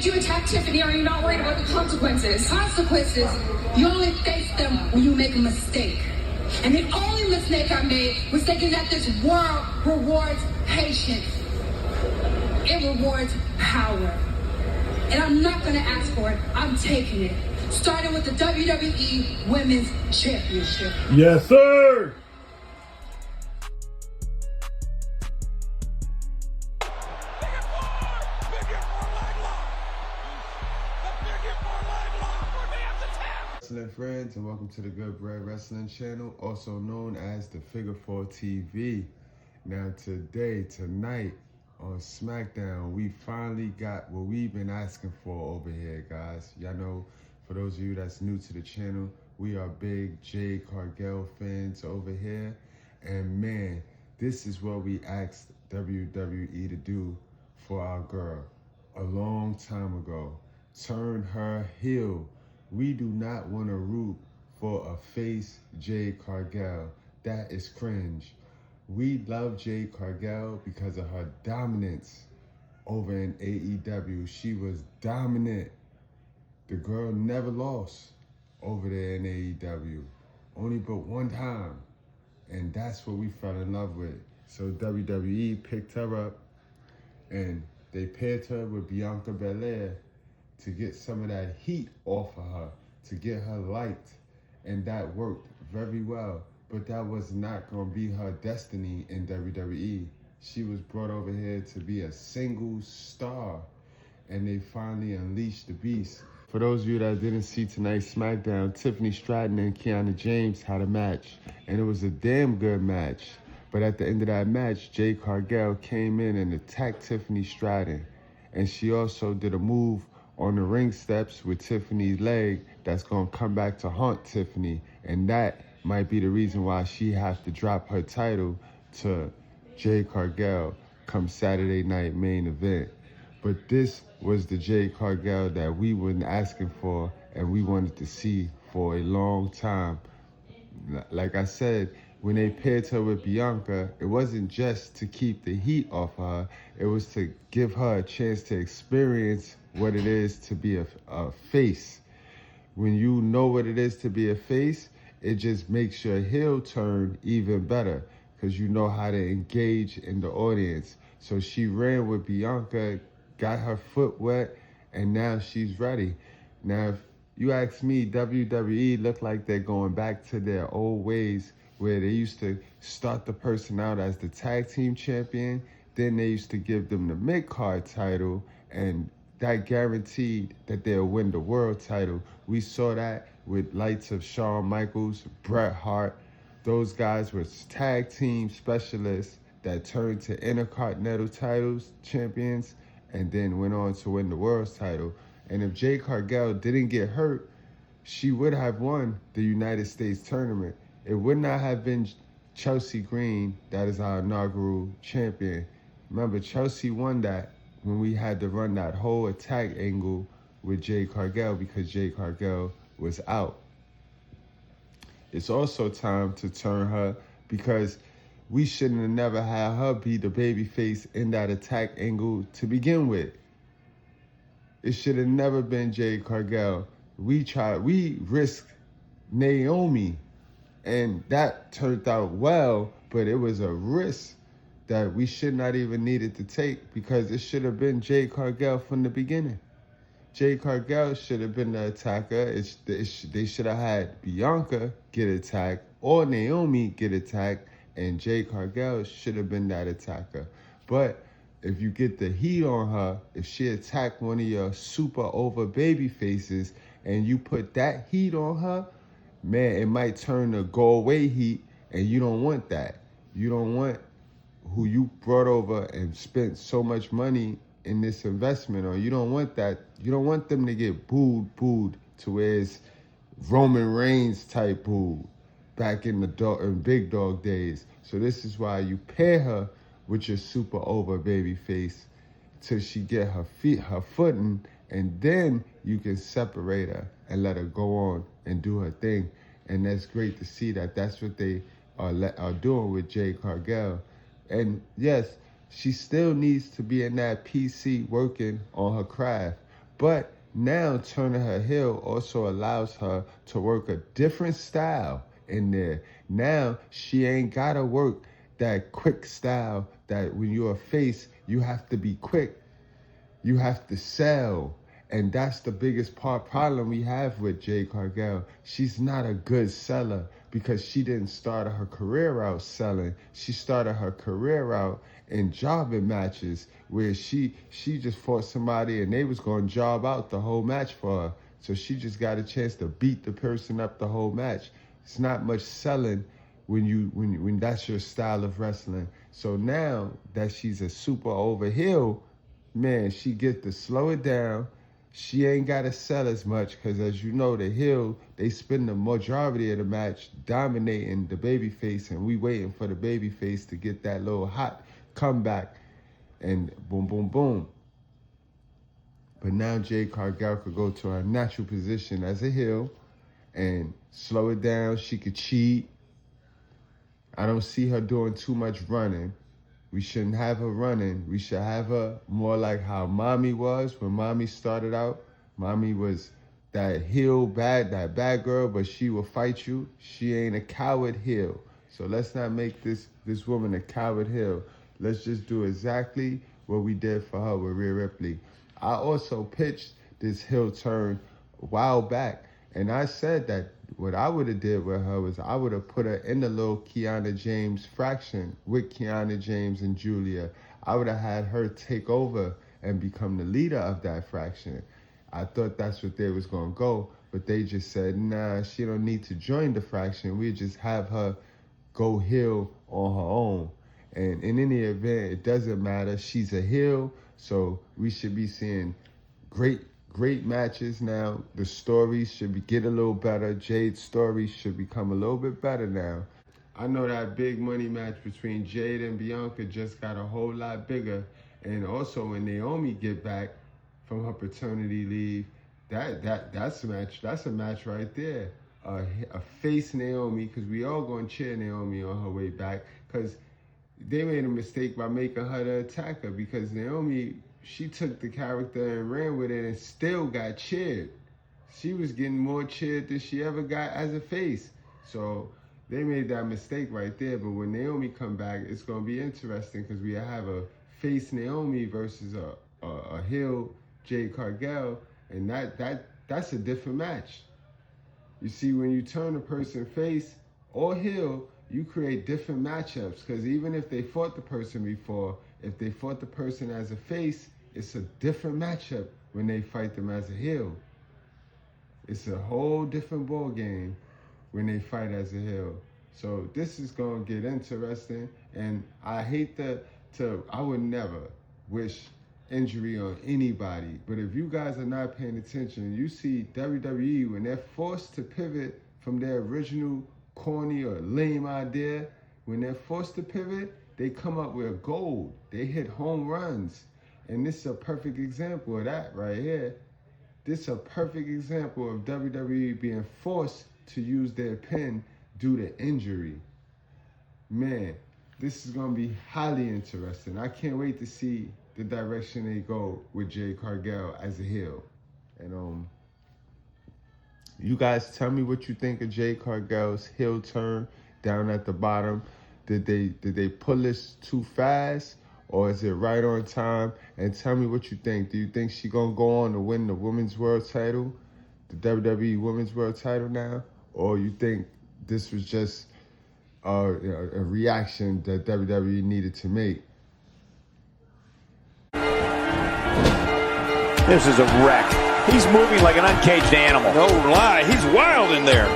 you attack Tiffany? Are you not worried about the consequences? Consequences? You only face them when you make a mistake. And the only mistake I made was thinking that this world rewards patience. It rewards power. And I'm not going to ask for it. I'm taking it. Starting with the WWE Women's Championship. Yes, sir! Wrestling friends, and welcome to the Good Bread Wrestling channel, also known as the Figure 4 TV. Now tonight on SmackDown, we finally got what we've been asking for over here, guys. Y'all know, for those of you that's new to the channel, we are big Jade Cargill fans over here. And man, this is what we asked WWE to do for our girl a long time ago. Turn her heel. We do not want to root for a face Jade Cargill. That is cringe. We love Jade Cargill because of her dominance over in AEW. She was dominant. The girl never lost over there in AEW. Only but one time. And that's what we fell in love with. So WWE picked her up and they paired her with Bianca Belair to get some of that heat off of her, to get her liked. And that worked very well. But that was not going to be her destiny in WWE. She was brought over here to be a single star. And they finally unleashed the beast. For those of you that didn't see tonight's SmackDown, Tiffany Stratton and Kiana James had a match. And it was a damn good match. But at the end of that match, Jade Cargill came in and attacked Tiffany Stratton. And she also did a move on the ring steps with Tiffany's leg that's going to come back to haunt Tiffany. And that might be the reason why she has to drop her title to Jade Cargill come Saturday night main event. But this was the Jade Cargill that we were asking for and we wanted to see for a long time. Like I said, when they paired her with Bianca, it wasn't just to keep the heat off her. It was to give her a chance to experience what it is to be a face. When you know what it is to be a face, it just makes your heel turn even better because you know how to engage in the audience. So she ran with Bianca, got her foot wet, and now she's ready. Now, if you ask me, WWE look like they're going back to their old ways where they used to start the person out as the tag team champion, then they used to give them the mid-card title, and that guaranteed that they'll win the world title. We saw that with lights of Shawn Michaels, Bret Hart. Those guys were tag team specialists that turned to Intercontinental titles, champions, and then went on to win the world title. And if Jade Cargill didn't get hurt, she would have won the United States tournament. It would not have been Chelsea Green, that is our inaugural champion. Remember, Chelsea won that when we had to run that whole attack angle with Jade Cargill because Jade Cargill was out. It's also time to turn her because we shouldn't have never had her be the babyface in that attack angle to begin with. It should have never been Jade Cargill. We risked Naomi, and that turned out well, but it was a risk that we should not even needed to take because it should have been Jade Cargill from the beginning. Jade Cargill should have been the attacker. They should have had Bianca get attacked or Naomi get attacked, and Jade Cargill should have been that attacker. But if you get the heat on her, if she attacked one of your super over baby faces and you put that heat on her, man, it might turn to go away heat, and you don't want that. You don't want who you brought over and spent so much money in this investment on. You don't want that. You don't want them to get booed to where it's Roman Reigns type booed back in big dog days. So this is why you pair her with your super over baby face till she get her footing, and then you can separate her and let her go on and do her thing. And that's great to see that that's what they are doing with Jade Cargill. And yes, she still needs to be in that PC working on her craft. But now turning her heel also allows her to work a different style in there. Now she ain't gotta work that quick style that when you're a face, you have to be quick. You have to sell. And that's the biggest problem we have with Jade Cargill. She's not a good seller because she didn't start her career out selling. She started her career out in jobbing matches where she just fought somebody and they was going to job out the whole match for her. So she just got a chance to beat the person up the whole match. It's not much selling when that's your style of wrestling. So now that she's a super over heel, man, she get to slow it down. She ain't got to sell as much because, as you know, the heel, they spend the majority of the match dominating the babyface, and we waiting for the babyface to get that little hot comeback, and boom, boom, boom. But now Jade Cargill could go to her natural position as a heel and slow it down. She could cheat. I don't see her doing too much running. We shouldn't have her running. We should have her more like how Mommy was when Mommy started out. Mommy was that heel that bad girl, but she will fight you. She ain't a coward heel. So let's not make this woman a coward heel. Let's just do exactly what we did for her with Rhea Ripley. I also pitched this heel turn a while back, and I said that what I would have did with her was I would have put her in the little Kiana James fraction with Kiana James and Giulia. I would have had her take over and become the leader of that fraction. I thought that's what they was going to go, but they just said, nah, she don't need to join the fraction. We just have her go heel on her own. And in any event, it doesn't matter. She's a heel, so we should be seeing great matches now. The stories should get a little better. Jade's story should become a little bit better now. I know that big money match between Jade and Bianca just got a whole lot bigger. And also when Naomi get back from her paternity leave, that's a match right there. A face Naomi, because we all gonna cheer Naomi on her way back, because they made a mistake by making her the attacker, because Naomi, she took the character and ran with it and still got cheered. She was getting more cheered than she ever got as a face. So they made that mistake right there. But when Naomi come back, it's going to be interesting because we have a face Naomi versus a heel Jade Cargill, and that's a different match. You see, when you turn a person face or heel, you create different matchups, because even if they fought the person before, if they fought the person as a face, it's a different matchup when they fight them as a heel. It's a whole different ball game when they fight as a heel. So this is going to get interesting, and I hate I would never wish injury on anybody, but if you guys are not paying attention, you see WWE, when they're forced to pivot from their original corny or lame idea, when they're forced to pivot, they come up with gold. They hit home runs. And this is a perfect example of that right here. This is a perfect example of WWE being forced to use their pen due to injury. Man, this is going to be highly interesting. I can't wait to see the direction they go with Jade Cargill as a heel. And you guys tell me what you think of Jade Cargill's heel turn down at the bottom. Did they pull this too fast, or is it right on time? And tell me what you think. Do you think she's going to go on to win the Women's World Title, the WWE Women's World Title now? Or you think this was just a reaction that WWE needed to make? This is a wreck. He's moving like an uncaged animal. No lie, he's wild in there.